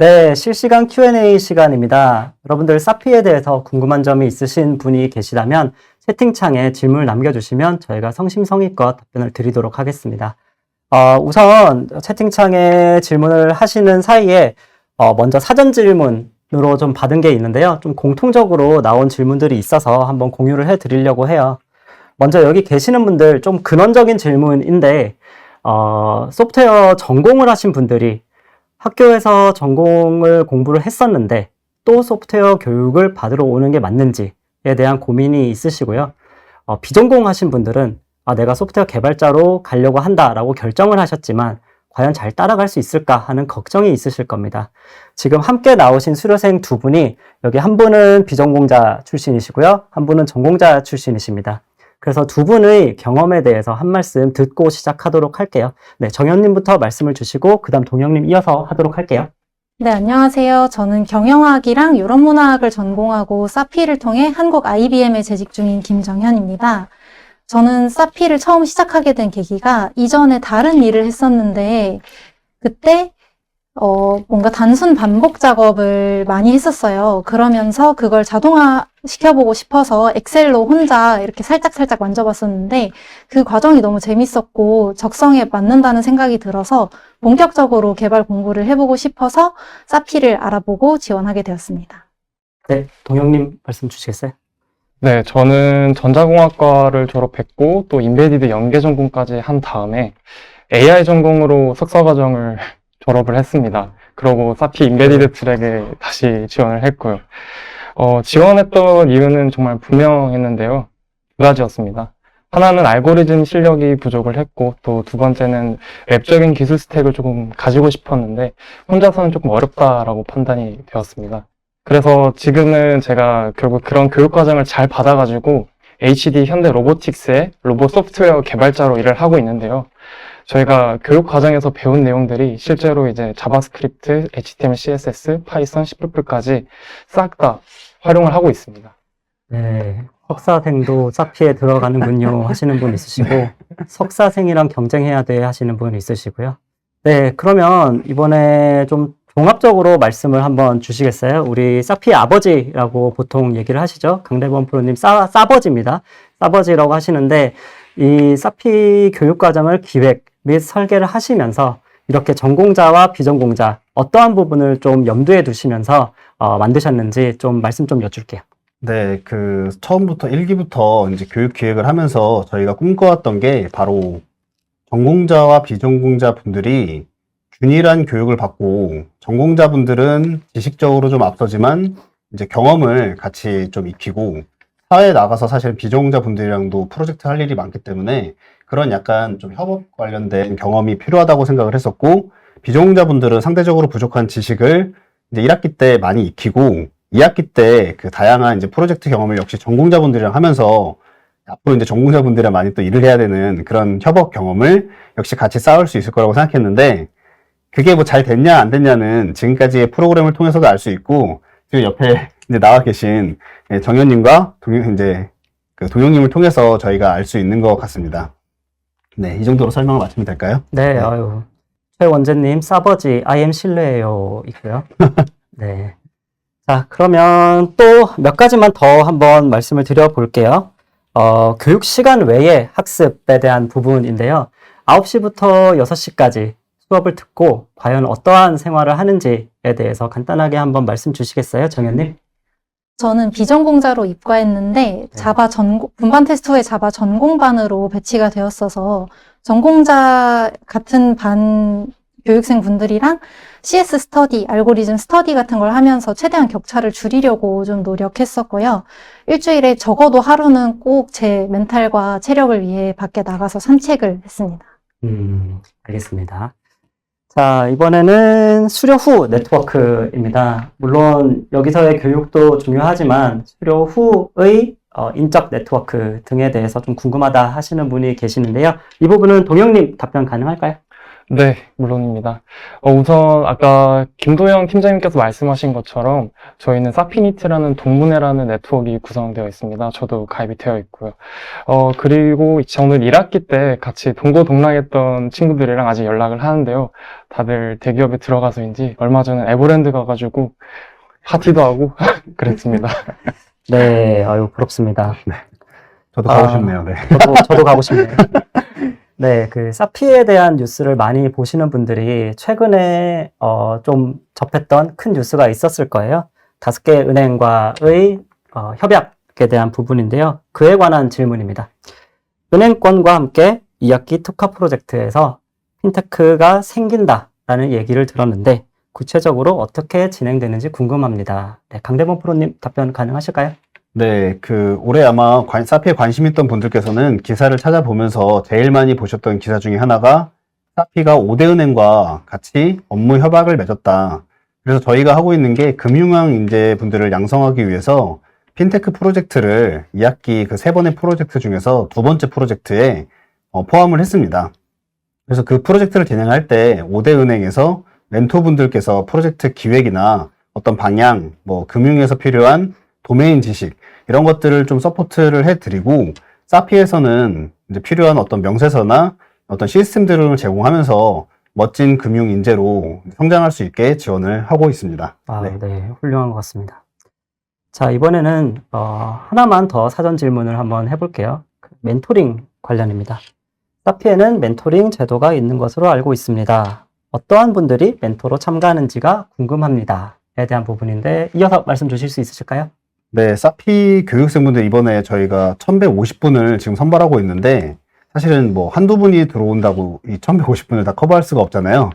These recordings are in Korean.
네, 실시간 Q&A 시간입니다. 여러분들 사피에 대해서 궁금한 점이 있으신 분이 계시다면 채팅창에 질문을 남겨주시면 저희가 성심성의껏 답변을 드리도록 하겠습니다. 우선 채팅창에 질문을 하시는 사이에 먼저 사전 질문으로 좀 받은 게 있는데요. 좀 공통적으로 나온 질문들이 있어서 한번 공유를 해드리려고 해요. 먼저 여기 계시는 분들 좀 근원적인 질문인데 소프트웨어 전공을 하신 분들이 학교에서 전공을 공부를 했었는데 또 소프트웨어 교육을 받으러 오는 게 맞는지에 대한 고민이 있으시고요. 비전공 하신 분들은 내가 소프트웨어 개발자로 가려고 한다라고 결정을 하셨지만 과연 잘 따라갈 수 있을까 하는 걱정이 있으실 겁니다. 지금 함께 나오신 수료생 두 분이 여기 한 분은 비전공자 출신이시고요. 한 분은 전공자 출신이십니다. 그래서 두 분의 경험에 대해서 한 말씀 듣고 시작하도록 할게요. 네, 정현님부터 말씀을 주시고 그 다음 동영님 이어서 하도록 할게요. 네, 안녕하세요. 저는 경영학이랑 유럽문화학을 전공하고 사피를 통해 한국 IBM에 재직 중인 김정현입니다. 저는 사피를 처음 시작하게 된 계기가 이전에 다른 일을 했었는데 그때 뭔가 단순 반복 작업을 많이 했었어요. 그러면서 그걸 자동화 시켜보고 싶어서 엑셀로 혼자 이렇게 살짝살짝 만져봤었는데 그 과정이 너무 재밌었고 적성에 맞는다는 생각이 들어서 본격적으로 개발 공부를 해보고 싶어서 사피를 알아보고 지원하게 되었습니다. 네, 동영님 말씀 주시겠어요? 네, 저는 전자공학과를 졸업했고 또 인베디드 연계 전공까지 한 다음에 AI 전공으로 석사과정을 졸업을 했습니다. 그러고 사피 인베디드 트랙에 다시 지원을 했고요. 지원했던 이유는 정말 분명했는데요. 두 가지였습니다. 하나는 알고리즘 실력이 부족을 했고 또 두 번째는 웹적인 기술 스택을 조금 가지고 싶었는데 혼자서는 조금 어렵다라고 판단이 되었습니다. 그래서 지금은 제가 결국 그런 교육과정을 잘 받아가지고 HD 현대 로보틱스의 로봇 소프트웨어 개발자로 일을 하고 있는데요. 저희가 교육 과정에서 배운 내용들이 실제로 이제 자바스크립트, HTML, CSS, 파이썬, C++까지 싹 다 활용을 하고 있습니다. 네, 석사생도 사피에 들어가는군요 하시는 분 있으시고 석사생이랑 경쟁해야 돼 하시는 분 있으시고요. 네, 그러면 이번에 좀 종합적으로 말씀을 한번 주시겠어요? 우리 사피의 아버지라고 보통 얘기를 하시죠. 강대범 프로님 사버지입니다. 사버지라고 하시는데 이 사피 교육과정을 기획 및 설계를 하시면서 이렇게 전공자와 비전공자 어떠한 부분을 좀 염두에 두시면서 만드셨는지 좀 말씀 좀 여쭐게요. 네, 처음부터 1기부터 이제 교육 기획을 하면서 저희가 꿈꿔왔던 게 바로 전공자와 비전공자 분들이 균일한 교육을 받고 전공자분들은 지식적으로 좀 앞서지만 이제 경험을 같이 좀 익히고 사회에 나가서 사실 비전공자분들이랑도 프로젝트 할 일이 많기 때문에 그런 약간 좀 협업 관련된 경험이 필요하다고 생각을 했었고 비전공자분들은 상대적으로 부족한 지식을 이제 1학기 때 많이 익히고 2학기 때 그 다양한 이제 프로젝트 경험을 역시 전공자분들이랑 하면서 앞으로 이제 전공자분들이랑 많이 또 일을 해야 되는 그런 협업 경험을 역시 같이 쌓을 수 있을 거라고 생각했는데 그게 뭐 잘 됐냐 안 됐냐는 지금까지의 프로그램을 통해서도 알 수 있고 지금 옆에 이제 나와 계신 정현님과 동영님을 통해서 저희가 알 수 있는 것 같습니다. 네, 이 정도로 설명을 마치면 될까요? 네, 아유. 최원재님, 사버지, IM 실례예요. 있고요. 네. 자, 그러면 또 몇 가지만 더 한번 말씀을 드려볼게요. 교육 시간 외의 학습에 대한 부분인데요. 9시부터 6시까지 수업을 듣고 과연 어떠한 생활을 하는지에 대해서 간단하게 한번 말씀 주시겠어요, 정현님? 저는 비전공자로 입과했는데 분반 테스트 후에 자바 전공반으로 배치가 되었어서 전공자 같은 반 교육생 분들이랑 CS 스터디, 알고리즘 스터디 같은 걸 하면서 최대한 격차를 줄이려고 좀 노력했었고요. 일주일에 적어도 하루는 꼭 제 멘탈과 체력을 위해 밖에 나가서 산책을 했습니다. 알겠습니다. 자, 이번에는 수료 후 네트워크입니다. 물론 여기서의 교육도 중요하지만 수료 후의 인적 네트워크 등에 대해서 좀 궁금하다 하시는 분이 계시는데요. 이 부분은 동영님 답변 가능할까요? 네, 물론입니다. 우선 아까 김도영 팀장님께서 말씀하신 것처럼 저희는 사피니트라는 동문회라는 네트워크가 구성되어 있습니다. 저도 가입이 되어 있고요. 그리고 저는 1학기 때 같이 동고동락했던 친구들이랑 아직 연락을 하는데요. 다들 대기업에 들어가서인지 얼마 전에 에버랜드 가가지고 파티도 하고 그랬습니다. 네, 아유, 부럽습니다. 저도 가고 싶네요. 네. 저도 가고 싶네요. 네, 그 사피에 대한 뉴스를 많이 보시는 분들이 최근에 좀 접했던 큰 뉴스가 있었을 거예요. 5개 은행과의 협약에 대한 부분인데요. 그에 관한 질문입니다. 은행권과 함께 2학기 특화 프로젝트에서 핀테크가 생긴다라는 얘기를 들었는데 구체적으로 어떻게 진행되는지 궁금합니다. 네, 강대범 프로님 답변 가능하실까요? 네, 올해 아마 사피에 관심 있던 분들께서는 기사를 찾아보면서 제일 많이 보셨던 기사 중에 하나가 사피가 5대 은행과 같이 업무 협약을 맺었다. 그래서 저희가 하고 있는 게 금융왕 인재분들을 양성하기 위해서 핀테크 프로젝트를 2학기 그 3번의 프로젝트 중에서 2번째 프로젝트에 포함을 했습니다. 그래서 그 프로젝트를 진행할 때 5대 은행에서 멘토분들께서 프로젝트 기획이나 어떤 방향, 금융에서 필요한 도메인 지식, 이런 것들을 좀 서포트를 해드리고, 사피에서는 이제 필요한 어떤 명세서나 어떤 시스템들을 제공하면서 멋진 금융 인재로 성장할 수 있게 지원을 하고 있습니다. 네, 훌륭한 것 같습니다. 자, 이번에는 하나만 더 사전 질문을 한번 해볼게요. 멘토링 관련입니다. 사피에는 멘토링 제도가 있는 것으로 알고 있습니다. 어떠한 분들이 멘토로 참가하는지가 궁금합니다.에 대한 부분인데 이어서 말씀 주실 수 있으실까요? 네, 사피 교육생분들 이번에 저희가 1150분을 지금 선발하고 있는데, 사실은 한두 분이 들어온다고 이 1150분을 다 커버할 수가 없잖아요.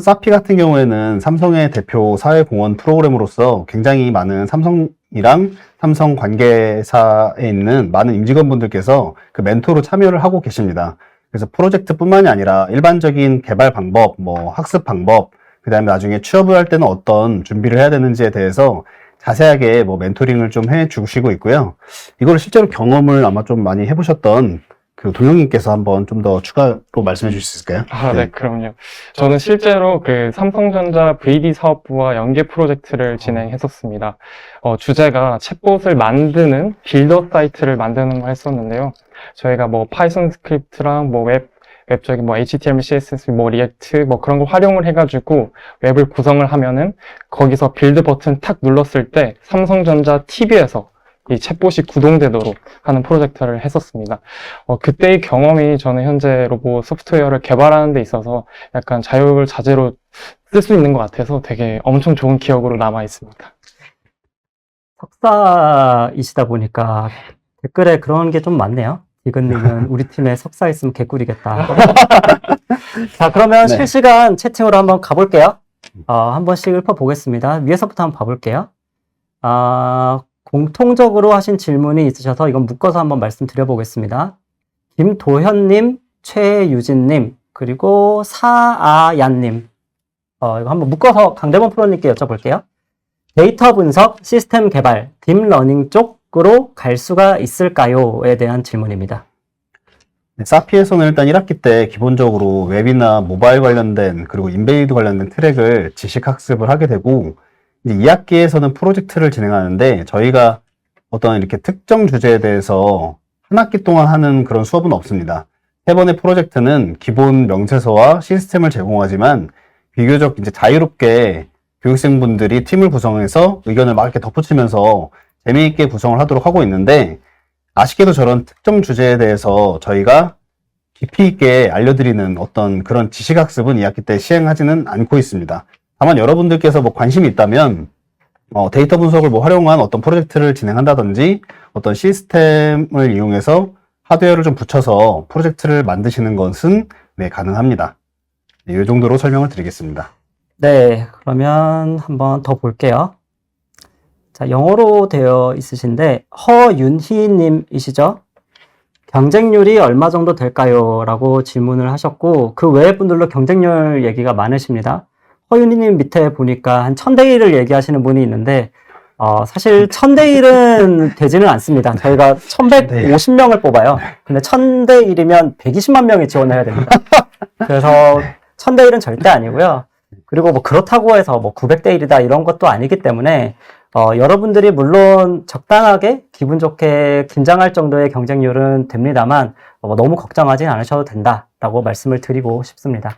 사피 같은 경우에는 삼성의 대표 사회공헌 프로그램으로서 굉장히 많은 삼성이랑 삼성 관계사에 있는 많은 임직원분들께서 그 멘토로 참여를 하고 계십니다. 그래서 프로젝트뿐만이 아니라 일반적인 개발 방법, 학습 방법, 그 다음에 나중에 취업을 할 때는 어떤 준비를 해야 되는지에 대해서 자세하게 멘토링을 좀 해주시고 있고요. 이걸 실제로 경험을 아마 좀 많이 해보셨던 그 도영님께서 한번 좀 더 추가로 말씀해 주실 수 있을까요? 네, 그럼요. 저는 실제로 그 삼성전자 VD 사업부와 연계 프로젝트를 진행했었습니다. 주제가 챗봇을 만드는 빌더 사이트를 만드는 걸 했었는데요. 저희가 파이썬 스크립트랑 웹적인 HTML, CSS, 리액트, 그런 걸 활용을 해가지고 웹을 구성을 하면은 거기서 빌드 버튼 탁 눌렀을 때 삼성전자 TV에서 이 챗봇이 구동되도록 하는 프로젝트를 했었습니다. 그때의 경험이 저는 현재 로봇 소프트웨어를 개발하는 데 있어서 약간 자유자재로 쓸 수 있는 것 같아서 되게 엄청 좋은 기억으로 남아 있습니다. 석사이시다 보니까 댓글에 그런 게 좀 많네요. 이근님은 우리 팀에 석사 있으면 개꿀이겠다. 자, 그러면 네. 실시간 채팅으로 한번 가볼게요. 한 번씩 읊어보겠습니다. 위에서부터 한번 봐볼게요. 공통적으로 하신 질문이 있으셔서 이건 묶어서 한번 말씀드려보겠습니다. 김도현님, 최유진님, 그리고 사아얀님. 이거 한번 묶어서 강대범 프로님께 여쭤볼게요. 데이터 분석, 시스템 개발, 딥러닝 쪽으로 갈 수가 있을까요?에 대한 질문입니다. 네, 사피에서는 일단 1학기 때 기본적으로 웹이나 모바일 관련된 그리고 인베이드 관련된 트랙을 지식학습을 하게 되고, 이제 2학기에서는 프로젝트를 진행하는데 저희가 어떤 이렇게 특정 주제에 대해서 한 학기 동안 하는 그런 수업은 없습니다. 3번의 프로젝트는 기본 명세서와 시스템을 제공하지만 비교적 이제 자유롭게 교육생분들이 팀을 구성해서 의견을 막 이렇게 덧붙이면서 재미있게 구성을 하도록 하고 있는데, 아쉽게도 저런 특정 주제에 대해서 저희가 깊이 있게 알려드리는 어떤 그런 지식학습은 2학기 때 시행하지는 않고 있습니다. 다만 여러분들께서 관심이 있다면 데이터 분석을 활용한 어떤 프로젝트를 진행한다든지 어떤 시스템을 이용해서 하드웨어를 좀 붙여서 프로젝트를 만드시는 것은 가능합니다. 이 정도로 설명을 드리겠습니다. 네, 그러면 한번 더 볼게요. 자, 영어로 되어 있으신데 허윤희님이시죠? 경쟁률이 얼마 정도 될까요? 라고 질문을 하셨고, 그 외의 분들도 경쟁률 얘기가 많으십니다. 허윤희님 밑에 보니까 한 1000대 1을 얘기하시는 분이 있는데, 사실 1000대 1은 되지는 않습니다. 저희가 1150명을 뽑아요. 근데 1000대 1이면 120만 명이 지원해야 됩니다. 그래서 1000대 1은 절대 아니고요. 그리고 뭐 그렇다고 해서 뭐 900대 1이다 이런 것도 아니기 때문에 여러분들이 물론 적당하게 기분 좋게 긴장할 정도의 경쟁률은 됩니다만 너무 걱정하진 않으셔도 된다라고 말씀을 드리고 싶습니다.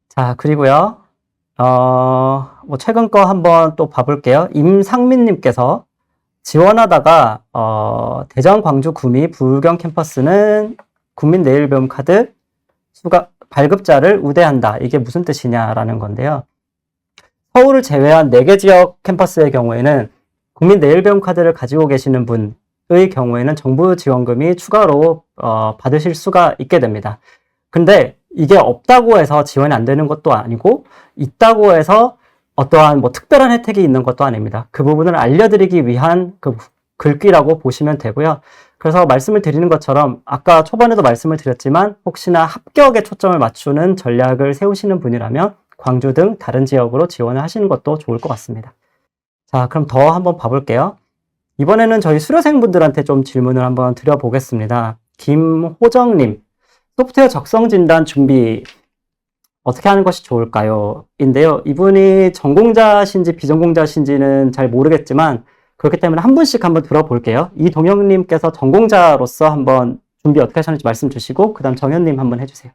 자, 그리고요. 뭐 최근 거 한번 또 봐볼게요. 임상민님께서 지원하다가 대전, 광주, 구미, 부경 캠퍼스는 국민 내일배움 카드 수가 발급자를 우대한다. 이게 무슨 뜻이냐라는 건데요. 서울을 제외한 4개 지역 캠퍼스의 경우에는 국민 내일배움 카드를 가지고 계시는 분의 경우에는 정부 지원금이 추가로 받으실 수가 있게 됩니다. 근데 이게 없다고 해서 지원이 안 되는 것도 아니고 있다고 해서 어떠한 뭐 특별한 혜택이 있는 것도 아닙니다. 그 부분을 알려드리기 위한 그 글귀라고 보시면 되고요. 그래서 말씀을 드리는 것처럼 아까 초반에도 말씀을 드렸지만 혹시나 합격에 초점을 맞추는 전략을 세우시는 분이라면 광주 등 다른 지역으로 지원을 하시는 것도 좋을 것 같습니다. 자, 그럼 더 한번 봐볼게요. 이번에는 저희 수료생분들한테 좀 질문을 한번 드려보겠습니다. 김호정님, 소프트웨어 적성 진단 준비 어떻게 하는 것이 좋을까요? 인데요. 이분이 전공자신지 비전공자신지는 잘 모르겠지만 그렇기 때문에 한 분씩 한번 들어볼게요. 이동영님께서 전공자로서 한번 준비 어떻게 하셨는지 말씀 주시고 그 다음 정현님 한번 해주세요.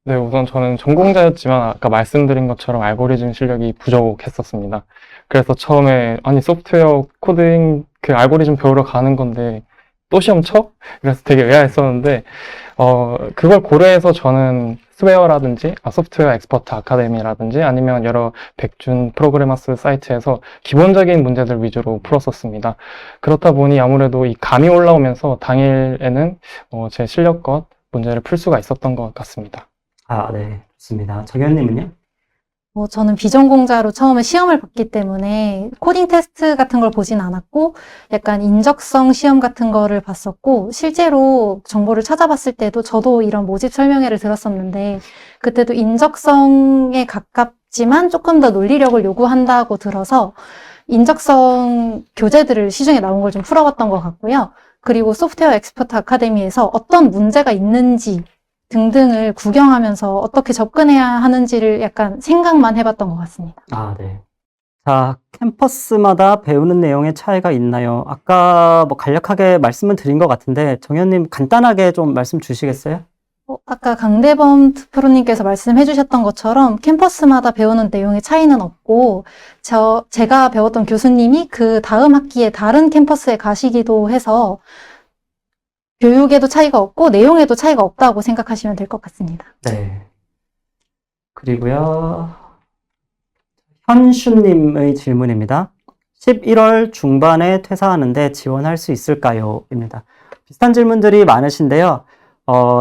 네, 우선 저는 전공자였지만 아까 말씀드린 것처럼 알고리즘 실력이 부족했었습니다. 그래서 처음에 아니 소프트웨어 코딩 그 알고리즘 배우러 가는 건데 또 시험 쳐? 그래서 되게 의아했었는데 그걸 고려해서 저는 스웨어라든지 소프트웨어 엑스퍼트 아카데미라든지 아니면 여러 백준 프로그래머스 사이트에서 기본적인 문제들 위주로 풀었었습니다. 그렇다 보니 아무래도 이 감이 올라오면서 당일에는 제 실력껏 문제를 풀 수가 있었던 것 같습니다. 아, 네. 좋습니다. 정현님은요? 저는 비전공자로 처음에 시험을 봤기 때문에 코딩 테스트 같은 걸 보진 않았고 약간 인적성 시험 같은 거를 봤었고 실제로 정보를 찾아봤을 때도 저도 이런 모집 설명회를 들었었는데 그때도 인적성에 가깝지만 조금 더 논리력을 요구한다고 들어서 인적성 교재들을 시중에 나온 걸 좀 풀어봤던 것 같고요. 그리고 소프트웨어 엑스퍼트 아카데미에서 어떤 문제가 있는지 등등을 구경하면서 어떻게 접근해야 하는지를 약간 생각만 해봤던 것 같습니다. 아, 네. 자, 캠퍼스마다 배우는 내용의 차이가 있나요? 아까 뭐 간략하게 말씀을 드린 것 같은데 정현님 간단하게 좀 말씀 주시겠어요? 아까 강대범 프로님께서 말씀해 주셨던 것처럼 캠퍼스마다 배우는 내용의 차이는 없고 제가 배웠던 교수님이 그 다음 학기에 다른 캠퍼스에 가시기도 해서 교육에도 차이가 없고 내용에도 차이가 없다고 생각하시면 될 것 같습니다. 네. 그리고요. 현슈님의 질문입니다. 11월 중반에 퇴사하는데 지원할 수 있을까요? 입니다. 비슷한 질문들이 많으신데요.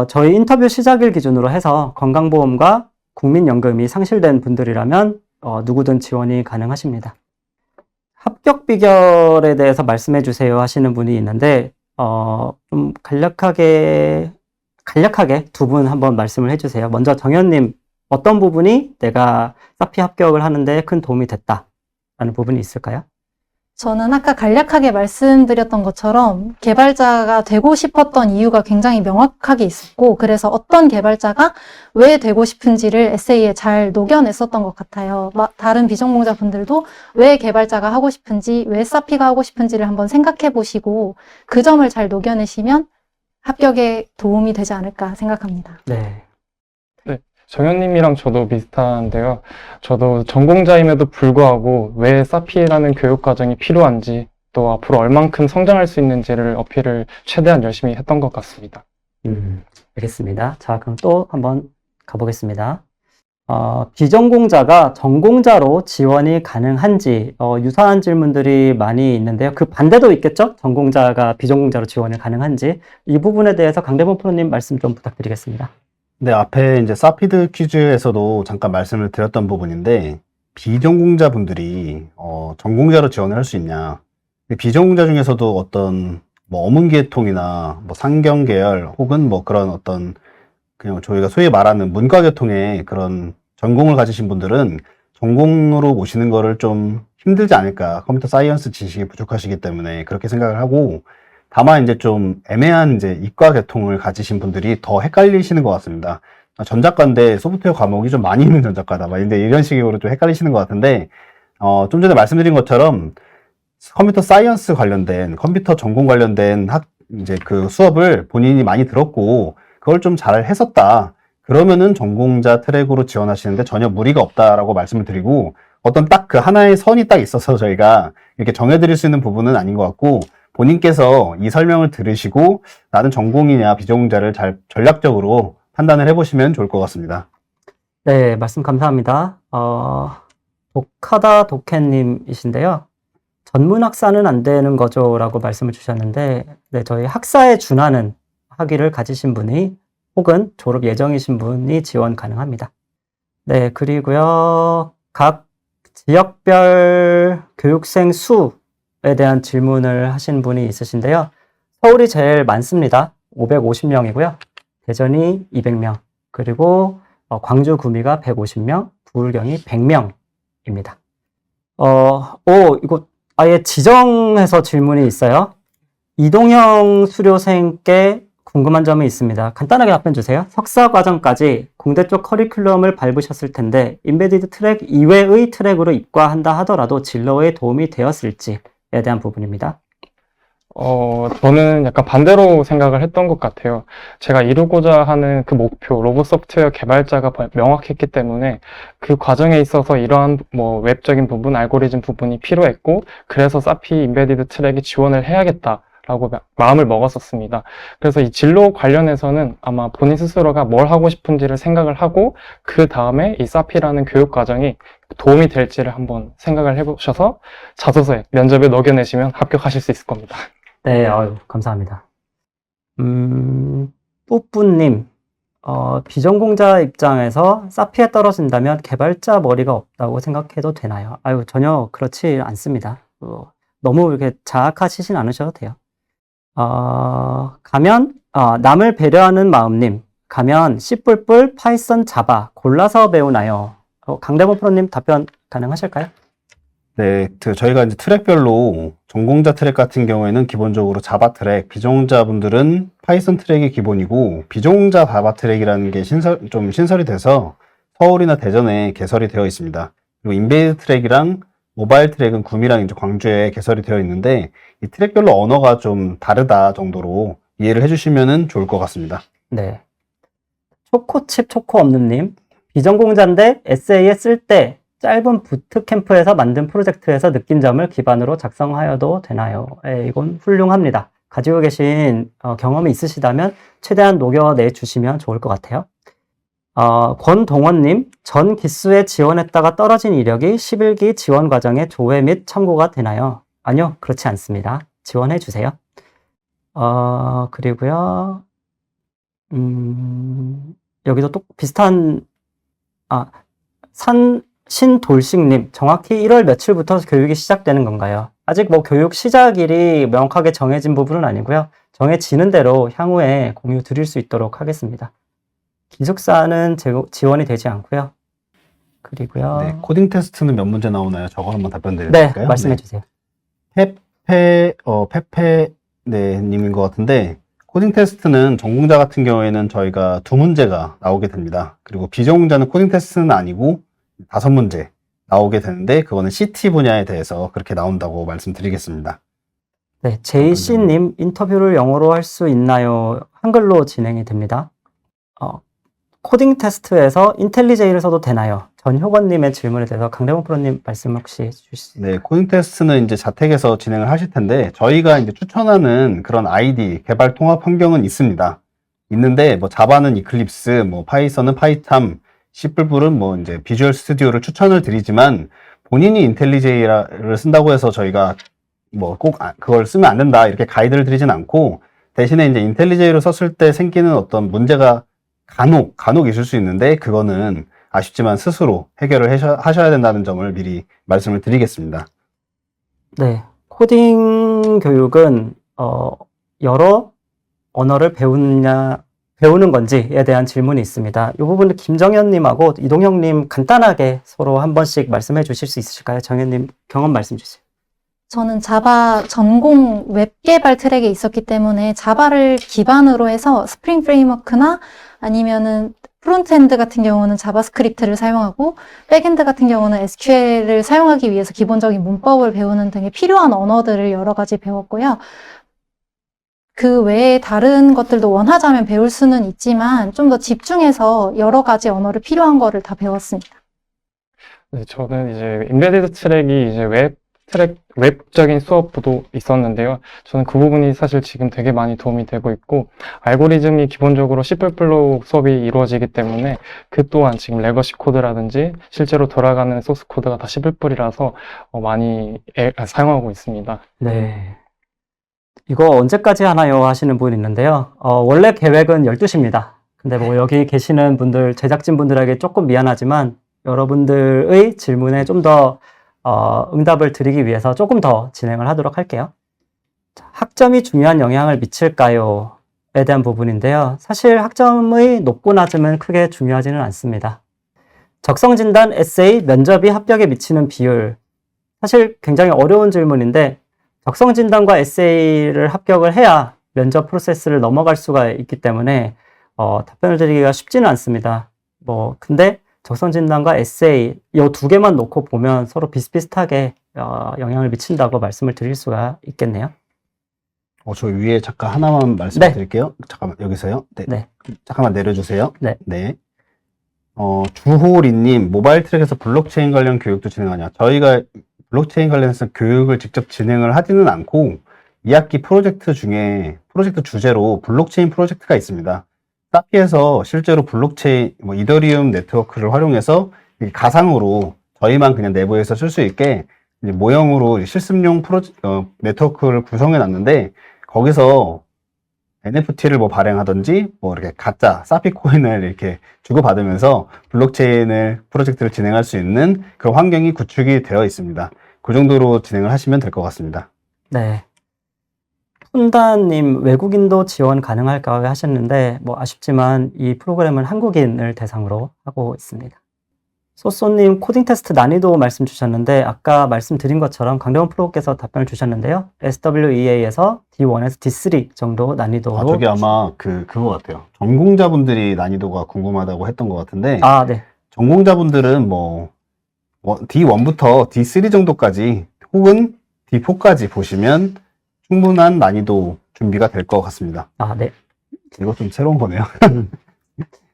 저희 인터뷰 시작일 기준으로 해서 건강보험과 국민연금이 상실된 분들이라면 누구든 지원이 가능하십니다. 합격 비결에 대해서 말씀해 주세요 하시는 분이 있는데 좀 간략하게 두 분 한번 말씀을 해주세요. 먼저 정현님, 어떤 부분이 내가 사피 합격을 하는데 큰 도움이 됐다라는 부분이 있을까요? 저는 아까 간략하게 말씀드렸던 것처럼 개발자가 되고 싶었던 이유가 굉장히 명확하게 있었고 그래서 어떤 개발자가 왜 되고 싶은지를 에세이에 잘 녹여냈었던 것 같아요. 다른 비전공자분들도 왜 개발자가 하고 싶은지, 왜 사피가 하고 싶은지를 한번 생각해 보시고 그 점을 잘 녹여내시면 합격에 도움이 되지 않을까 생각합니다. 네. 정현님이랑 저도 비슷한데요. 저도 전공자임에도 불구하고 왜 사피라는 교육 과정이 필요한지 또 앞으로 얼만큼 성장할 수 있는지를 어필을 최대한 열심히 했던 것 같습니다. 알겠습니다. 자, 그럼 또 한번 가보겠습니다. 비전공자가 전공자로 지원이 가능한지 유사한 질문들이 많이 있는데요. 그 반대도 있겠죠? 전공자가 비전공자로 지원이 가능한지 이 부분에 대해서 강대범 프로님 말씀 좀 부탁드리겠습니다. 네, 앞에 이제 사피드 퀴즈에서도 잠깐 말씀을 드렸던 부분인데, 비전공자 분들이, 전공자로 지원을 할 수 있냐. 비전공자 중에서도 어떤, 뭐, 어문계통이나, 뭐, 상경계열, 혹은 뭐, 그런 어떤, 그냥 저희가 소위 말하는 문과계통의 그런 전공을 가지신 분들은 전공으로 모시는 거를 좀 힘들지 않을까. 컴퓨터 사이언스 지식이 부족하시기 때문에 그렇게 생각을 하고, 다만 이제 좀 애매한 이제 이과 계통을 가지신 분들이 더 헷갈리시는 것 같습니다. 전작가인데 소프트웨어 과목이 좀 많이 있는 전작가다. 막 근데 이런 식으로 좀 헷갈리시는 것 같은데, 좀 전에 말씀드린 것처럼 컴퓨터 사이언스 관련된, 컴퓨터 전공 관련된 이제 그 수업을 본인이 많이 들었고, 그걸 좀 잘 했었다. 그러면은 전공자 트랙으로 지원하시는데 전혀 무리가 없다라고 말씀을 드리고, 어떤 딱 그 하나의 선이 딱 있어서 저희가 이렇게 정해드릴 수 있는 부분은 아닌 것 같고, 본인께서 이 설명을 들으시고 나는 전공이냐 비전공자를 잘 전략적으로 판단을 해보시면 좋을 것 같습니다. 네, 말씀 감사합니다. 독하다 독해님이신데요. 전문 학사는 안 되는 거죠? 라고 말씀을 주셨는데, 네, 저희 학사에 준하는 학위를 가지신 분이 혹은 졸업 예정이신 분이 지원 가능합니다. 네, 그리고요, 각 지역별 교육생 수에 대한 질문을 하신 분이 있으신데요. 서울이 제일 많습니다. 550명이고요. 대전이 200명, 그리고 광주 구미가 150명, 부울경이 100명입니다. 이거 아예 지정해서 질문이 있어요. 이동형 수료생께 궁금한 점이 있습니다. 간단하게 답변 주세요. 석사 과정까지 공대 쪽 커리큘럼을 밟으셨을 텐데 인베디드 트랙 이외의 트랙으로 입과한다 하더라도 진로에 도움이 되었을지에 대한 부분입니다. 저는 약간 반대로 생각을 했던 것 같아요. 제가 이루고자 하는 그 목표, 로봇 소프트웨어 개발자가 명확했기 때문에 그 과정에 있어서 이러한 뭐 웹적인 부분, 알고리즘 부분이 필요했고, 그래서 사피 인베디드 트랙에 지원을 해야겠다라고 마음을 먹었었습니다. 그래서 이 진로 관련해서는 아마 본인 스스로가 뭘 하고 싶은지를 생각을 하고, 그 다음에 이 사피라는 교육 과정이 도움이 될지를 한번 생각을 해보셔서 자소서에 면접에 녹여내시면 합격하실 수 있을 겁니다. 네, 감사합니다. 뿌뿌님, 비전공자 입장에서 사피에 떨어진다면 개발자 머리가 없다고 생각해도 되나요? 전혀 그렇지 않습니다. 너무 이렇게 자학하시진 않으셔도 돼요. 남을 배려하는 마음님, 가면 C++, 파이썬, 자바 골라서 배우나요? 강대모 프로님 답변 가능하실까요? 네, 저희가 이제 트랙별로 전공자 트랙 같은 경우에는 기본적으로 자바 트랙, 비전공자분들은 파이썬 트랙이 기본이고, 비전공자 자바 트랙이라는 게 신설이 돼서 서울이나 대전에 개설이 되어 있습니다. 그리고 인베이드 트랙이랑 모바일 트랙은 구미랑 이제 광주에 개설이 되어 있는데, 이 트랙별로 언어가 좀 다르다 정도로 이해를 해주시면 좋을 것 같습니다. 네. 초코칩 초코 없는님, 비전공자인데 에세이에 쓸 때 짧은 부트캠프에서 만든 프로젝트에서 느낀 점을 기반으로 작성하여도 되나요? 이건 훌륭합니다. 가지고 계신 경험이 있으시다면 최대한 녹여내 주시면 좋을 것 같아요. 권동원님, 전 기수에 지원했다가 떨어진 이력이 11기 지원 과정에 조회 및 참고가 되나요? 아니요, 그렇지 않습니다. 지원해 주세요. 그리고요, 여기도 또 비슷한, 신돌식님, 정확히 1월 며칠부터 교육이 시작되는 건가요? 아직 뭐 교육 시작일이 명확하게 정해진 부분은 아니고요. 정해지는 대로 향후에 공유 드릴 수 있도록 하겠습니다. 기숙사는 지원이 되지 않고요. 그리고요. 네, 코딩 테스트는 몇 문제 나오나요? 저거 한번 답변 네, 드릴까요? 말씀해 주세요. 네, 님인 것 같은데, 코딩 테스트는 전공자 같은 경우에는 저희가 2문제가 나오게 됩니다. 그리고 비전공자는 코딩 테스트는 아니고 5문제 나오게 되는데, 그거는 CT 분야에 대해서 그렇게 나온다고 말씀드리겠습니다. 네, JC님, 인터뷰를 영어로 할 수 있나요? 한글로 진행이 됩니다. 코딩 테스트에서 인텔리제이를 써도 되나요? 전효건님의 질문에 대해서 강대범 프로님 말씀 혹시 주실 수 있나요? 네, 코딩 테스트는 이제 자택에서 진행을 하실 텐데, 저희가 이제 추천하는 그런 아이디, 개발 통합 환경은 있습니다. 있는데, 뭐 자바는 이클립스, 뭐 파이썬은 파이탐, C++은 뭐 이제 비주얼 스튜디오를 추천을 드리지만, 본인이 인텔리제이를 쓴다고 해서 저희가 뭐 꼭 그걸 쓰면 안 된다, 이렇게 가이드를 드리진 않고, 대신에 이제 인텔리제이를 썼을 때 생기는 어떤 문제가 간혹 있을 수 있는데, 그거는 아쉽지만 스스로 해결을 하셔야 된다는 점을 미리 말씀을 드리겠습니다. 네, 코딩 교육은 여러 언어를 배우는 건지에 대한 질문이 있습니다. 이 부분은 김정현님하고 이동형님 간단하게 서로 한 번씩 말씀해 주실 수 있으실까요? 정현님 경험 말씀 주세요. 저는 자바 전공 웹 개발 트랙에 있었기 때문에 자바를 기반으로 해서 스프링 프레임워크나 아니면은 프론트엔드 같은 경우는 자바스크립트를 사용하고 백엔드 같은 경우는 SQL을 사용하기 위해서 기본적인 문법을 배우는 등의 필요한 언어들을 여러 가지 배웠고요. 그 외에 다른 것들도 원하자면 배울 수는 있지만 좀 더 집중해서 여러 가지 언어를 필요한 거를 다 배웠습니다. 네, 저는 이제 인베디드 트랙이 이제 웹적인 수업도 있었는데요. 저는 그 부분이 사실 지금 되게 많이 도움이 되고 있고, 알고리즘이 기본적으로 C++ 수업이 이루어지기 때문에 그 또한 지금 레거시 코드라든지 실제로 돌아가는 소스 코드가 다 C++이라서 많이 사용하고 있습니다. 네. 이거 언제까지 하나요? 하시는 분 있는데요. 원래 계획은 12시입니다. 근데 뭐 여기 계시는 분들, 제작진분들에게 조금 미안하지만 여러분들의 질문에 좀 더 응답을 드리기 위해서 조금 더 진행을 하도록 할게요. 자, 학점이 중요한 영향을 미칠까요? 에 대한 부분인데요. 사실 학점의 높고 낮음은 크게 중요하지는 않습니다. 적성진단, 에세이, 면접이 합격에 미치는 비율. 사실 굉장히 어려운 질문인데 적성진단과 에세이를 합격을 해야 면접 프로세스를 넘어갈 수가 있기 때문에 답변을 드리기가 쉽지는 않습니다. 근데 적성진단과 에세이 이 두 개만 놓고 보면 서로 비슷비슷하게 영향을 미친다고 말씀을 드릴 수가 있겠네요. 저 위에 잠깐 하나만 말씀드릴게요. 잠깐만, 여기서요. 네. 네. 잠깐만 내려주세요. 네. 네. 주호리님, 모바일 트랙에서 블록체인 관련 교육도 진행하냐? 저희가 블록체인 관련해서 교육을 직접 진행을 하지는 않고 2학기 프로젝트 중에 프로젝트 주제로 블록체인 프로젝트가 있습니다. 사피에서 실제로 블록체인, 이더리움 네트워크를 활용해서 가상으로 저희만 그냥 내부에서 쓸 수 있게 이제 모형으로 실습용 네트워크를 구성해 놨는데 거기서 NFT를 발행하든지 이렇게 가짜 사피 코인을 이렇게 주고받으면서 블록체인을 프로젝트를 진행할 수 있는 그런 환경이 구축이 되어 있습니다. 그 정도로 진행을 하시면 될 것 같습니다. 네. 혼다님, 외국인도 지원 가능할까 하셨는데, 아쉽지만 이 프로그램은 한국인을 대상으로 하고 있습니다. 소소님, 코딩 테스트 난이도 말씀 주셨는데, 아까 말씀드린 것처럼 강대원 프로께서 답변을 주셨는데요. SWEA에서 D1에서 D3 정도 난이도로. 저게 아마 그거 같아요. 전공자분들이 난이도가 궁금하다고 했던 것 같은데, 네. 전공자분들은 D1부터 D3 정도까지 혹은 D4까지 보시면 충분한 난이도 준비가 될 것 같습니다. 네. 이거 좀 새로운 거네요.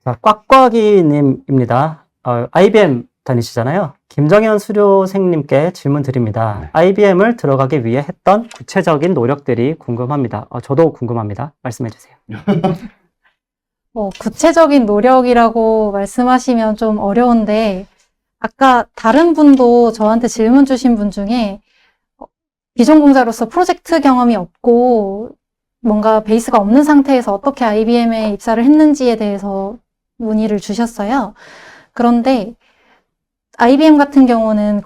자, 꽉꽉이님입니다. IBM 다니시잖아요. 김정현 수료생님께 질문 드립니다. 네. IBM을 들어가기 위해 했던 구체적인 노력들이 궁금합니다. 저도 궁금합니다. 말씀해 주세요. 구체적인 노력이라고 말씀하시면 좀 어려운데, 아까 다른 분도 저한테 질문 주신 분 중에 비전공자로서 프로젝트 경험이 없고 뭔가 베이스가 없는 상태에서 어떻게 IBM에 입사를 했는지에 대해서 문의를 주셨어요. 그런데 IBM 같은 경우는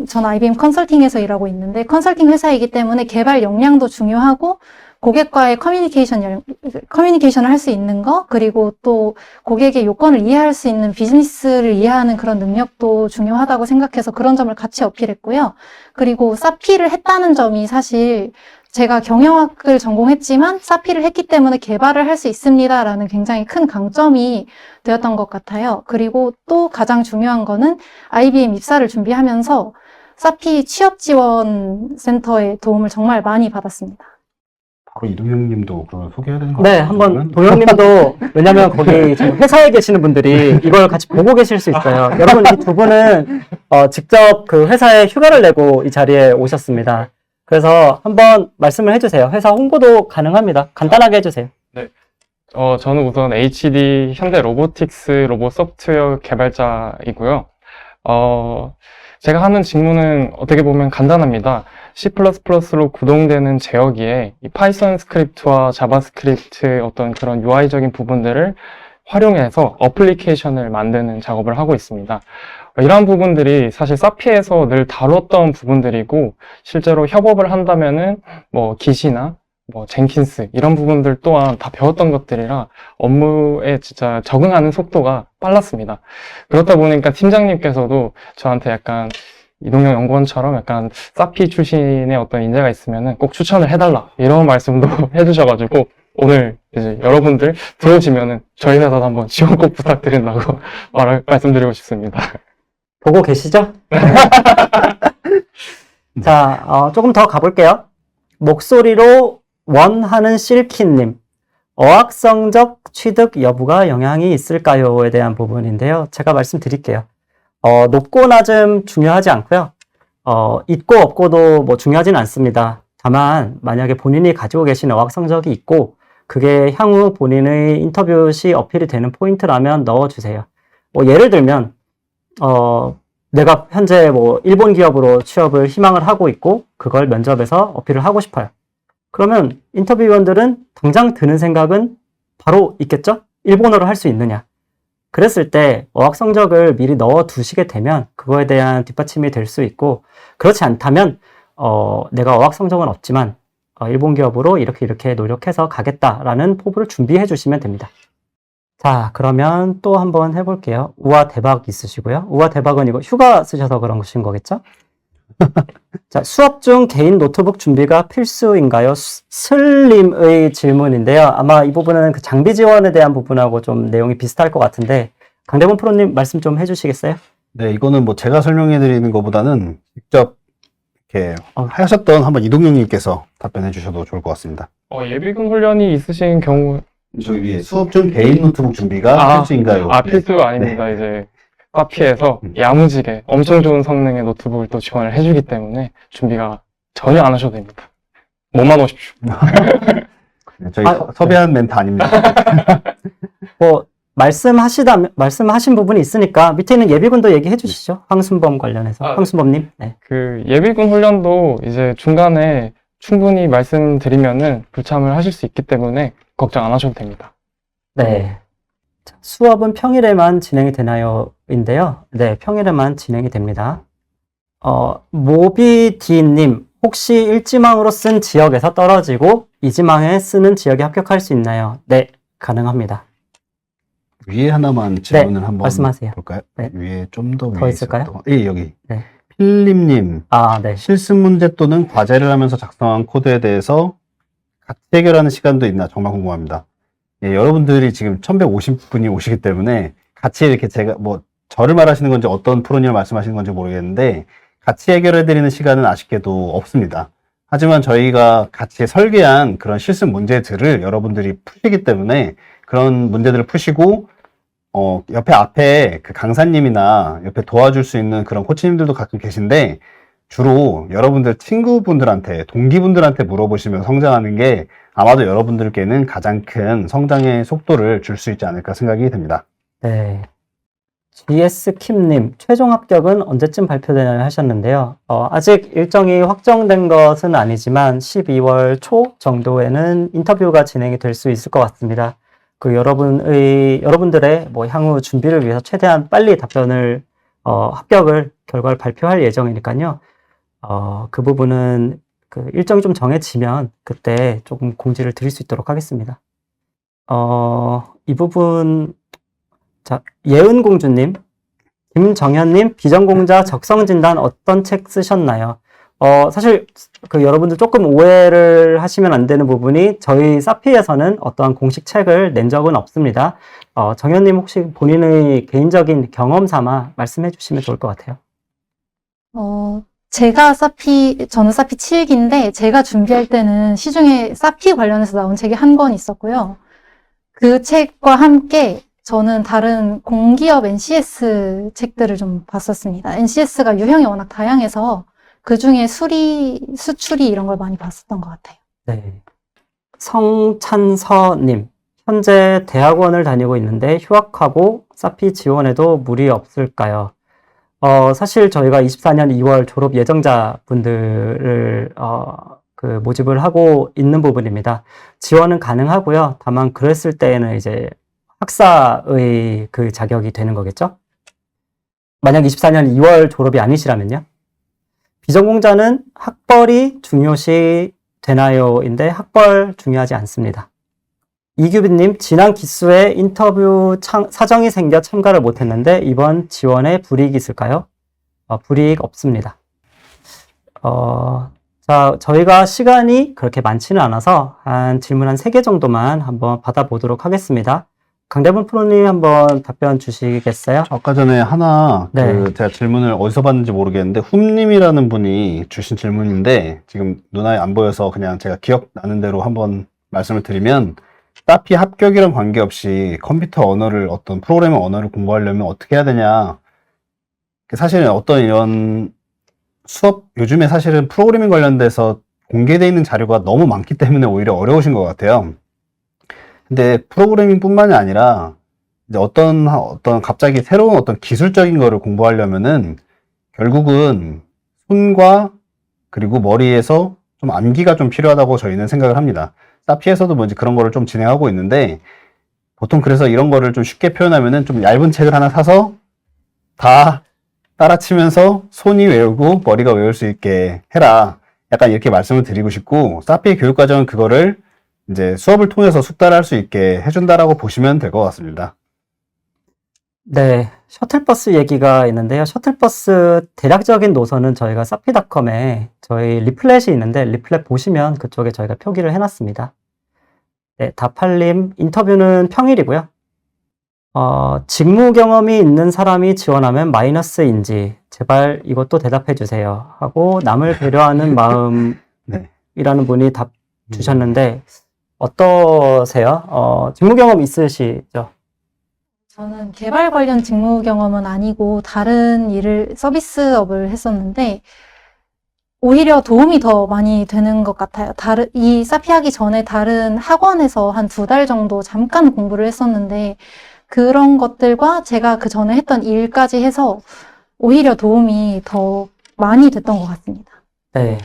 저는 IBM 컨설팅에서 일하고 있는데 컨설팅 회사이기 때문에 개발 역량도 중요하고 고객과의 커뮤니케이션을 할 수 있는 거, 그리고 또 고객의 요건을 이해할 수 있는 비즈니스를 이해하는 그런 능력도 중요하다고 생각해서 그런 점을 같이 어필했고요. 그리고 사피를 했다는 점이 사실 제가 경영학을 전공했지만 사피를 했기 때문에 개발을 할 수 있습니다라는 굉장히 큰 강점이 되었던 것 같아요. 그리고 또 가장 중요한 거는 IBM 입사를 준비하면서 사피 취업지원센터의 도움을 정말 많이 받았습니다. 바로 이동영님도 그걸 소개해야 되는 거 네, 같아요. 한번 도영님도, 왜냐면 거기 지금 회사에 계시는 분들이 이걸 같이 보고 계실 수 있어요. 여러분, 이 두 분은 직접 그 회사에 휴가를 내고 이 자리에 오셨습니다. 그래서 한번 말씀을 해주세요. 회사 홍보도 가능합니다. 간단하게 해주세요. 저는 우선 HD 현대 로보틱스 로봇 소프트웨어 개발자이고요. 제가 하는 직무는 어떻게 보면 간단합니다. C++로 구동되는 제어기에 이 파이썬 스크립트와 자바스크립트의 어떤 그런 UI적인 부분들을 활용해서 어플리케이션을 만드는 작업을 하고 있습니다. 이러한 부분들이 사실 사피에서 늘 다뤘던 부분들이고, 실제로 협업을 한다면은 기시나 젠킨스 이런 부분들 또한 다 배웠던 것들이라 업무에 진짜 적응하는 속도가 빨랐습니다. 그렇다 보니까 팀장님께서도 저한테 약간 이동영 연구원처럼 약간 사피 출신의 어떤 인재가 있으면은 꼭 추천을 해달라 이런 말씀도 해주셔가지고 오늘 이제 여러분들 들어오시면은 저희 회사도 한번 지원 꼭 부탁드린다고 말씀드리고 싶습니다. 보고 계시죠? 자, 조금 더 가볼게요. 목소리로 원하는 실키님. 어학성적 취득 여부가 영향이 있을까요?에 대한 부분인데요. 제가 말씀드릴게요. 높고 낮음 중요하지 않고요. 있고 없고도 뭐 중요하진 않습니다. 다만 만약에 본인이 가지고 계신 어학 성적이 있고 그게 향후 본인의 인터뷰 시 어필이 되는 포인트라면 넣어주세요. 예를 들면 내가 현재 뭐 일본 기업으로 취업을 희망을 하고 있고 그걸 면접에서 어필을 하고 싶어요. 그러면 인터뷰원들은 당장 드는 생각은 바로 있겠죠? 일본어로 할 수 있느냐? 그랬을 때 어학 성적을 미리 넣어 두시게 되면 그거에 대한 뒷받침이 될 수 있고, 그렇지 않다면 내가 어학 성적은 없지만 일본 기업으로 이렇게 노력해서 가겠다라는 포부를 준비해 주시면 됩니다. 자, 그러면 또 한번 해볼게요. 우와 대박 있으시고요. 우와 대박은 이거 휴가 쓰셔서 그런 것인 거겠죠? 자, 수업 중 개인 노트북 준비가 필수인가요? 슬림의 질문인데요. 아마 이 부분은 그 장비 지원에 대한 부분하고 좀 내용이 비슷할 것 같은데, 강대범 프로님 말씀 좀 해주시겠어요? 네, 이거는 뭐 제가 설명해 드리는 것보다는 직접 이렇게 하셨던 한번 이동용님께서 답변해 주셔도 좋을 것 같습니다. 예비군 훈련이 있으신 경우, 저기 위에 수업 중 개인 노트북 준비가 필수인가요? 필수가 아닙니다. 이제 카피에서 야무지게 엄청 좋은 성능의 노트북을 또 지원을 해주기 때문에 준비가 전혀 안 하셔도 됩니다. 몸만 오십시오. 네, 저희 섭외한 멘트 아닙니다. 뭐 말씀하신 부분이 있으니까 밑에 있는 예비군도 얘기해 주시죠. 황순범 관련해서. 황순범님. 네. 그 예비군 훈련도 이제 중간에 충분히 말씀드리면은 불참을 하실 수 있기 때문에 걱정 안 하셔도 됩니다. 네. 자, 수업은 평일에만 진행이 되나요? 인데요. 네, 평일에만 진행이 됩니다. 모비디님, 혹시 일지망으로 쓴 지역에서 떨어지고 이지망에 쓰는 지역에 합격할 수 있나요? 네, 가능합니다. 위에 하나만 질문을 한번 말씀하세요. 볼까요? 네. 위에 좀 더 더 위에 있을까요? 예, 여기. 네. 필립님, 네. 실습 문제 또는 과제를 하면서 작성한 코드에 대해서 같이 해결하는 시간도 있나 정말 궁금합니다. 예, 여러분들이 지금 1150분이 오시기 때문에 같이 이렇게 제가 뭐 저를 말하시는 건지 어떤 프로님을 말씀하시는 건지 모르겠는데 같이 해결해 드리는 시간은 아쉽게도 없습니다. 하지만 저희가 같이 설계한 그런 실습 문제들을 여러분들이 푸시기 때문에 그런 문제들을 푸시고 옆에 앞에 그 강사님이나 옆에 도와줄 수 있는 그런 코치님들도 가끔 계신데 주로 여러분들 친구분들한테, 동기분들한테 물어보시면 성장하는 게 아마도 여러분들께는 가장 큰 성장의 속도를 줄 수 있지 않을까 생각이 됩니다. 네. GS킴님, 최종 합격은 언제쯤 발표되나요? 하셨는데요. 아직 일정이 확정된 것은 아니지만 12월 초 정도에는 인터뷰가 진행이 될 수 있을 것 같습니다. 여러분들의 뭐 향후 준비를 위해서 최대한 빨리 답변을, 합격을, 결과를 발표할 예정이니까요. 그 부분은 그 일정이 좀 정해지면 그때 조금 공지를 드릴 수 있도록 하겠습니다. 이 부분, 자, 예은공주님, 김정현님, 비전공자 적성진단 어떤 책 쓰셨나요? 사실 여러분들 조금 오해를 하시면 안 되는 부분이 저희 사피에서는 어떠한 공식 책을 낸 적은 없습니다. 정현님 혹시 본인의 개인적인 경험 삼아 말씀해 주시면 좋을 것 같아요. 저는 사피 7기인데 제가 준비할 때는 시중에 사피 관련해서 나온 책이 한 권 있었고요. 그 책과 함께 저는 다른 공기업 NCS 책들을 좀 봤었습니다. NCS가 유형이 워낙 다양해서 그 중에 수출이 이런 걸 많이 봤었던 것 같아요. 네. 성찬서님, 현재 대학원을 다니고 있는데 휴학하고 사피 지원에도 무리 없을까요? 사실 저희가 24년 2월 졸업 예정자분들을 모집을 하고 있는 부분입니다. 지원은 가능하고요. 다만 그랬을 때에는 이제 학사의 그 자격이 되는 거겠죠? 만약 24년 2월 졸업이 아니시라면요. 비전공자는 학벌이 중요시 되나요?인데 학벌 중요하지 않습니다. 이규빈님, 지난 기수에 인터뷰 사정이 생겨 참가를 못했는데 이번 지원에 불이익이 있을까요? 불이익 없습니다. 자, 저희가 시간이 그렇게 많지는 않아서 질문 한 3개 정도만 한번 받아보도록 하겠습니다. 강대범 프로님 한번 답변 주시겠어요? 아까 전에 하나 네. 제가 질문을 어디서 봤는지 모르겠는데 훔님이라는 분이 주신 질문인데 지금 눈에 안 보여서 그냥 제가 기억나는 대로 한번 말씀을 드리면 사피 합격이랑 관계없이 컴퓨터 언어를 어떤 프로그래밍 언어를 공부하려면 어떻게 해야 되냐. 사실은 어떤 이런 수업 요즘에 사실은 프로그래밍 관련돼서 공개되어 있는 자료가 너무 많기 때문에 오히려 어려우신 것 같아요. 근데 프로그래밍뿐만이 아니라 이제 어떤 갑자기 새로운 어떤 기술적인 거를 공부하려면은 결국은 손과 그리고 머리에서 좀 암기가 좀 필요하다고 저희는 생각을 합니다. 사피에서도 뭐 이제 그런 거를 좀 진행하고 있는데 보통 그래서 이런 거를 좀 쉽게 표현하면은 좀 얇은 책을 하나 사서 다 따라치면서 손이 외우고 머리가 외울 수 있게 해라. 약간 이렇게 말씀을 드리고 싶고 사피 교육과정은 그거를 이제 수업을 통해서 숙달할 수 있게 해준다라고 보시면 될 것 같습니다. 네, 셔틀버스 얘기가 있는데요. 셔틀버스 대략적인 노선은 저희가 사피닷컴에 저희 리플렛이 있는데 리플렛 보시면 그쪽에 저희가 표기를 해놨습니다. 네, 다팔님 인터뷰는 평일이고요. 직무 경험이 있는 사람이 지원하면 마이너스인지 제발 이것도 대답해 주세요 하고 남을 배려하는 마음이라는 네. 분이 답 주셨는데 어떠세요? 직무 경험 있으시죠? 저는 개발 관련 직무 경험은 아니고 다른 일을 서비스업을 했었는데 오히려 도움이 더 많이 되는 것 같아요. 이 사피 하기 전에 다른 학원에서 한 2달 정도 잠깐 공부를 했었는데 그런 것들과 제가 그 전에 했던 일까지 해서 오히려 도움이 더 많이 됐던 것 같습니다. 네.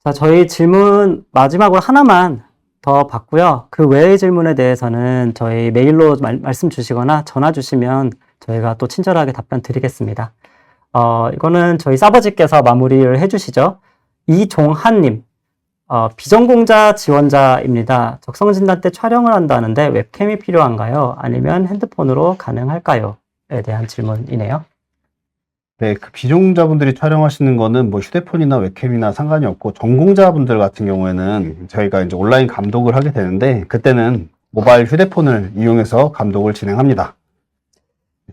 자, 저희 질문 마지막으로 하나만 더 받고요. 그 외의 질문에 대해서는 저희 메일로 말씀 주시거나 전화 주시면 저희가 또 친절하게 답변 드리겠습니다. 이거는 저희 사버지께서 마무리를 해주시죠. 이종한님, 비전공자 지원자입니다. 적성진단 때 촬영을 한다는데 웹캠이 필요한가요? 아니면 핸드폰으로 가능할까요? 에 대한 질문이네요. 네, 그 비전공자분들이 촬영하시는 거는 뭐 휴대폰이나 웹캠이나 상관이 없고 전공자분들 같은 경우에는 저희가 이제 온라인 감독을 하게 되는데 그때는 모바일 휴대폰을 이용해서 감독을 진행합니다.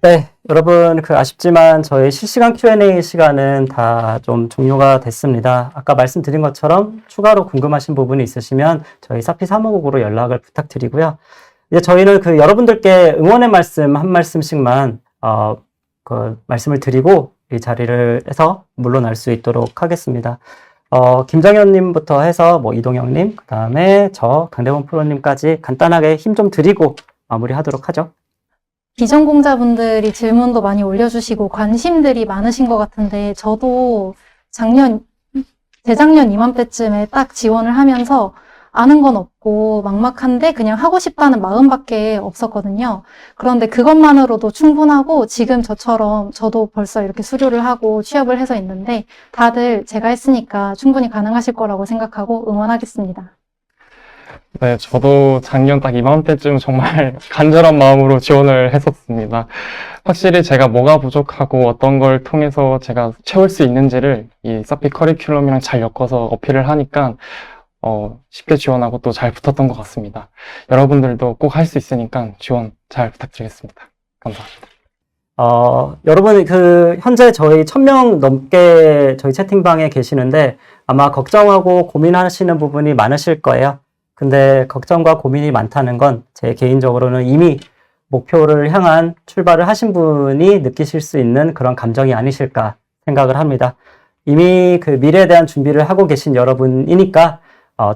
네, 여러분 아쉽지만 저희 실시간 Q&A 시간은 다 좀 종료가 됐습니다. 아까 말씀드린 것처럼 추가로 궁금하신 부분이 있으시면 저희 사피 사무국으로 연락을 부탁드리고요. 이제 저희는 여러분들께 응원의 말씀 한 말씀씩만 말씀을 드리고 이 자리를 해서 물러날 수 있도록 하겠습니다. 김정현님부터 해서 뭐 이동영님, 그 다음에 저 강대범 프로님까지 간단하게 힘 좀 드리고 마무리하도록 하죠. 비전공자분들이 질문도 많이 올려주시고 관심들이 많으신 것 같은데 저도 재작년 이맘때쯤에 딱 지원을 하면서 아는 건 없고 막막한데 그냥 하고 싶다는 마음밖에 없었거든요. 그런데 그것만으로도 충분하고 지금 저처럼 저도 벌써 이렇게 수료를 하고 취업을 해서 있는데 다들 제가 했으니까 충분히 가능하실 거라고 생각하고 응원하겠습니다. 네, 저도 작년 딱 이맘때쯤 정말 간절한 마음으로 지원을 했었습니다. 확실히 제가 뭐가 부족하고 어떤 걸 통해서 제가 채울 수 있는지를 이 사피 커리큘럼이랑 잘 엮어서 어필을 하니까 쉽게 지원하고 또 잘 붙었던 것 같습니다. 여러분들도 꼭 할 수 있으니까 지원 잘 부탁드리겠습니다. 감사합니다. 여러분, 현재 저희 1000명 넘게 저희 채팅방에 계시는데 아마 걱정하고 고민하시는 부분이 많으실 거예요. 근데 걱정과 고민이 많다는 건 제 개인적으로는 이미 목표를 향한 출발을 하신 분이 느끼실 수 있는 그런 감정이 아니실까 생각을 합니다. 이미 미래에 대한 준비를 하고 계신 여러분이니까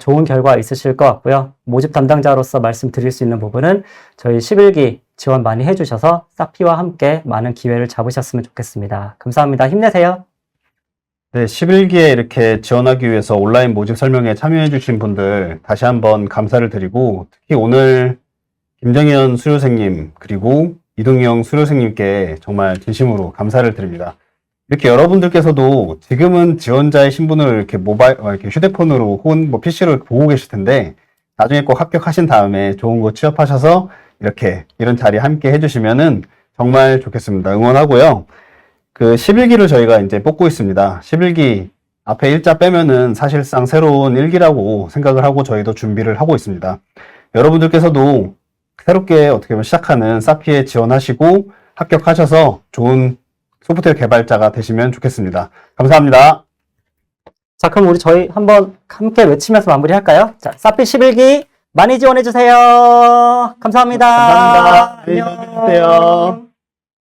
좋은 결과 있으실 것 같고요. 모집 담당자로서 말씀드릴 수 있는 부분은 저희 11기 지원 많이 해주셔서 사피와 함께 많은 기회를 잡으셨으면 좋겠습니다. 감사합니다. 힘내세요. 네, 11기에 이렇게 지원하기 위해서 온라인 모집 설명에 참여해주신 분들 다시 한번 감사를 드리고 특히 오늘 김정현 수료생님 그리고 이동영 수료생님께 정말 진심으로 감사를 드립니다. 이렇게 여러분들께서도 지금은 지원자의 신분을 이렇게 이렇게 휴대폰으로 혹은 뭐 PC로 보고 계실 텐데 나중에 꼭 합격하신 다음에 좋은 곳 취업하셔서 이런 자리 함께 해주시면은 정말 좋겠습니다. 응원하고요. 11기를 저희가 이제 뽑고 있습니다. 11기 앞에 일자 빼면은 사실상 새로운 일기라고 생각을 하고 저희도 준비를 하고 있습니다. 여러분들께서도 새롭게 어떻게 보면 시작하는 사피에 지원하시고 합격하셔서 좋은 소프트웨어 개발자가 되시면 좋겠습니다. 감사합니다. 자, 그럼 우리 저희 한번 함께 외치면서 마무리할까요? 자, 사피 11기 많이 지원해주세요. 감사합니다. 감사합니다. 안녕히 안녕. 계세요.